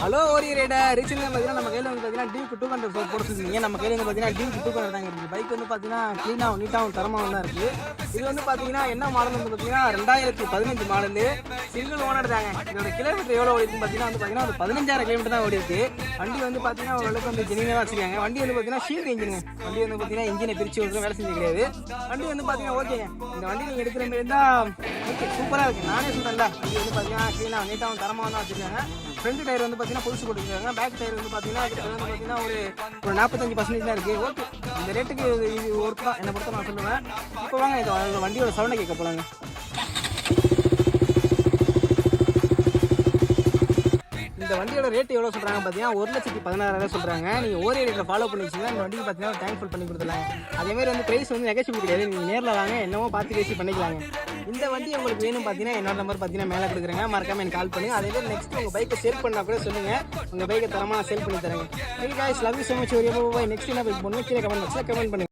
Hello ஓரி rider ரீசெண்டாக பார்த்தீங்கன்னா நம்ம கையில் வந்து பார்த்தீங்கன்னா டியூக்கு 200 போட சொல்லிருந்தீங்க. நம்ம கையில் வந்து பார்த்தீங்கன்னா டியூக்கு 200 தாங்க இருக்குது. பைக் வந்து பார்த்தீங்கன்னா க்ளீனாகவும் நீட்டாகவும் தரமாகவும் தான் இருக்குது. இது வந்து பார்த்தீங்கன்னா என்ன மாடல் வந்து பார்த்தீங்கன்னா 2015 மாடலு, சிங்கிள் ஓனர் தாங்க. இதோட கிலோமீட்டர் எவ்வளோ ஓடிக்குன்னு பார்த்தீங்கன்னா வந்து பார்த்தீங்கன்னா ஒரு 15,000 கிலோமீட்டர் தான் ஓடி இருக்கு. வண்டி வந்து பார்த்தீங்கன்னா ஓரளவுக்கு வந்து ஜெனியூனாக வச்சுருக்காங்க. வண்டி வந்து பார்த்தீங்கன்னா ஷீல்டு இன்ஜினுங்க. வண்டி வந்து பார்த்தீங்கன்னா இன்ஜினை பிரித்து ஒரு வேலை செஞ்சு கிடையாது. வண்டி வந்து பார்த்தீங்கன்னா ஓகேங்க. இந்த வண்டி நீங்கள் எடுக்கிற மாதிரி இருந்தால் ஓகே சூப்பராக இருக்குது. நானே சொல்கிறேன்ல, வண்டி வந்து பார்த்தீங்கன்னா க்ளீனாக நீட்டாகவும் தரமாக தான் வச்சுருக்காங்க. ஃப்ரண்ட் டயர் வந்து பார்த்தீங்கன்னா புதுசு போட்டுருக்காங்க. பேக் டயர் வந்து பார்த்தீங்கன்னா ஒரு 45% தான் இருக்குது. ஓகே, இந்த ரேட்டுக்கு இது ஒர்க் தான் என்னை பொறுத்த நான் சொல்லுவேன். இப்போ வாங்க இந்த வண்டியோட சவுண்டை கேட்க போகலாங்க. இந்த வண்டியோட ரேட் எவ்வளோ சொல்கிறாங்க பார்த்தீங்கன்னா 1,16,000 சொல்கிறாங்க. நீங்கள் ஓரி ரேட்டில் ஃபாலோ பண்ணி வச்சிங்கன்னா இந்த வண்டிக்கு பார்த்தீங்கன்னா தேங்க்ஃபுல் பண்ணி கொடுத்துடலாங்க. அதேமாதிரி வந்து ப்ரைஸ் வந்து நெகோஷியபிள் கிடையாது. நீங்கள் நேரில் வாங்க, என்னவோ பார்த்து பேசி பண்ணிக்கலாங்க. இந்த வண்டி உங்களுக்கு வேணும் பார்த்தீங்கன்னா என்னோட நம்பர் பார்த்தீங்கன்னா மேலே கொடுக்குறேங்க. மறக்காம எனக்கு கால் பண்ணுங்க. அதே மாதிரி நெக்ஸ்ட் உங்கள் பைக்கை சேல் பண்ணால் கூட சொல்லுங்கள். உங்கள் பைக்கை தரமாக சேல் பண்ணி தரேங்க. Okay guys, love you so much. Next என்ன பைக் பண்ணுங்க கீழே கமெண்ட் பாக்ஸில் கமெண்ட் பண்ணுங்க.